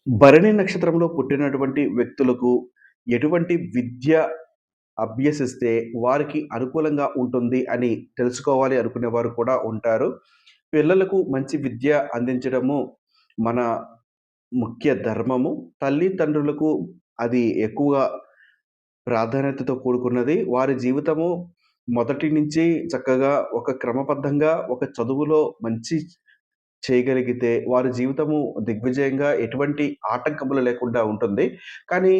భరణి నక్షత్రంలో పుట్టినటువంటి వ్యక్తులకు ఎటువంటి విద్య అభ్యసిస్తే వారికి అనుకూలంగా ఉంటుంది అని తెలుసుకోవాలి అనుకునేవారు కూడా ఉంటారు. పిల్లలకు మంచి విద్య అందించడము మన ముఖ్య ధర్మము. తల్లిదండ్రులకు అది ఎక్కువగా ప్రాధాన్యతతో కూడుకున్నది. వారి జీవితము మొదటి నుంచి చక్కగా ఒక క్రమబద్ధంగా ఒక చదువులో మంచి చేయగలిగితే వారి జీవితము దిగ్విజయంగా ఎటువంటి ఆటంకములు లేకుండా ఉంటుంది. కానీ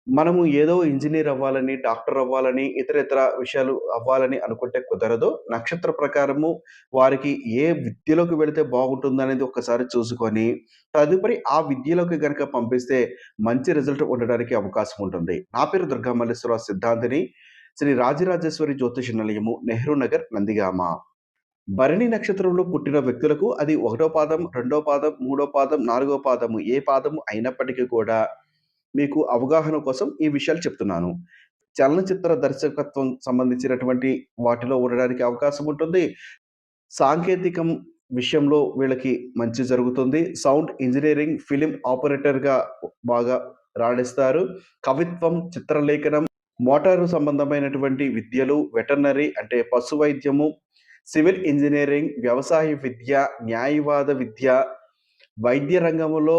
మనము ఏదో ఇంజినీర్ అవ్వాలని, డాక్టర్ అవ్వాలని, ఇతర ఇతర విషయాలు అవ్వాలని అనుకుంటే కుదరదు. నక్షత్ర ప్రకారము వారికి ఏ విద్యలోకి వెళితే బాగుంటుందనేది ఒక్కసారి చూసుకొని, తదుపరి ఆ విద్యలోకి గనక పంపిస్తే మంచి రిజల్ట్ ఉండడానికి అవకాశం ఉంటుంది. నా పేరు దుర్గా మల్లేశ్వరరావు సిద్ధాంతిని. శ్రీ రాజరాజేశ్వరి జ్యోతిష నిలయము, నెహ్రూ నగర్, నందిగామ. భరణి నక్షత్రంలో పుట్టిన వ్యక్తులకు అది ఒకటో పాదం, రెండో పాదం, మూడో పాదం, నాలుగో పాదము ఏ పాదము అయినప్పటికీ కూడా మీకు అవగాహన కోసం ఈ విషయాలు చెప్తున్నాను. చలనచిత్ర దర్శకత్వం సంబంధించినటువంటి వాటిలో ఉండడానికి అవకాశం ఉంటుంది. సాంకేతికం విషయంలో వీళ్ళకి మంచి జరుగుతుంది. సౌండ్ ఇంజినీరింగ్, ఫిల్మ్ ఆపరేటర్‌గా బాగా రాణిస్తారు. కవిత్వం, చిత్రలేఖనం, మోటారు సంబంధమైనటువంటి విద్యలు, వెటర్నరీ అంటే పశు వైద్యము, సివిల్ ఇంజినీరింగ్, వ్యవసాయ విద్య, న్యాయవాద విద్య, వైద్య రంగములో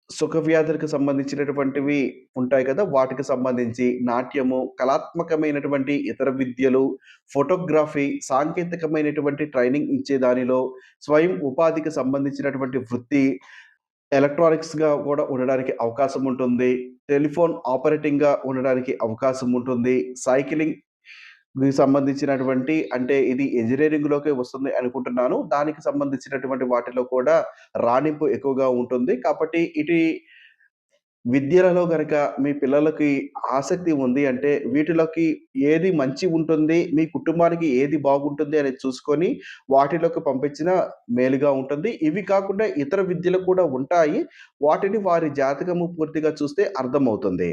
సుఖవ్యాధులకు సంబంధించినటువంటివి ఉంటాయి కదా! వాటికి సంబంధించి నాట్యము, కళాత్మకమైనటువంటి ఇతర విద్యలు, ఫోటోగ్రఫీ, సాంకేతికమైనటువంటి ట్రైనింగ్ ఇచ్చే దానిలో, స్వయం ఉపాధికి సంబంధించినటువంటి వృత్తి, ఎలక్ట్రానిక్స్‌గా కూడా ఉండడానికి అవకాశం ఉంటుంది. టెలిఫోన్ ఆపరేటింగ్‌గా ఉండడానికి అవకాశం ఉంటుంది. సైక్లింగ్‌కి సంబంధించినటువంటి అంటే ఇది ఇంజినీరింగ్‌లోకే వస్తుంది అనుకుంటున్నాను. దానికి సంబంధించినటువంటి వాటిలో కూడా రాణింపు ఎక్కువగా ఉంటుంది. కాబట్టి విద్యలలో గనక మీ పిల్లలకి ఆసక్తి ఉంది అంటే, వీటిలోకి ఏది మంచి ఉంటుంది, మీ కుటుంబానికి ఏది బాగుంటుంది అనేది చూసుకొని, వాటిలోకి పంపించినా మేలుగా ఉంటుంది. ఇవి కాకుండా ఇతర విద్యలు కూడా ఉంటాయి. వాటిని వారి జాతకము పూర్తిగా చూస్తే అర్థమవుతుంది.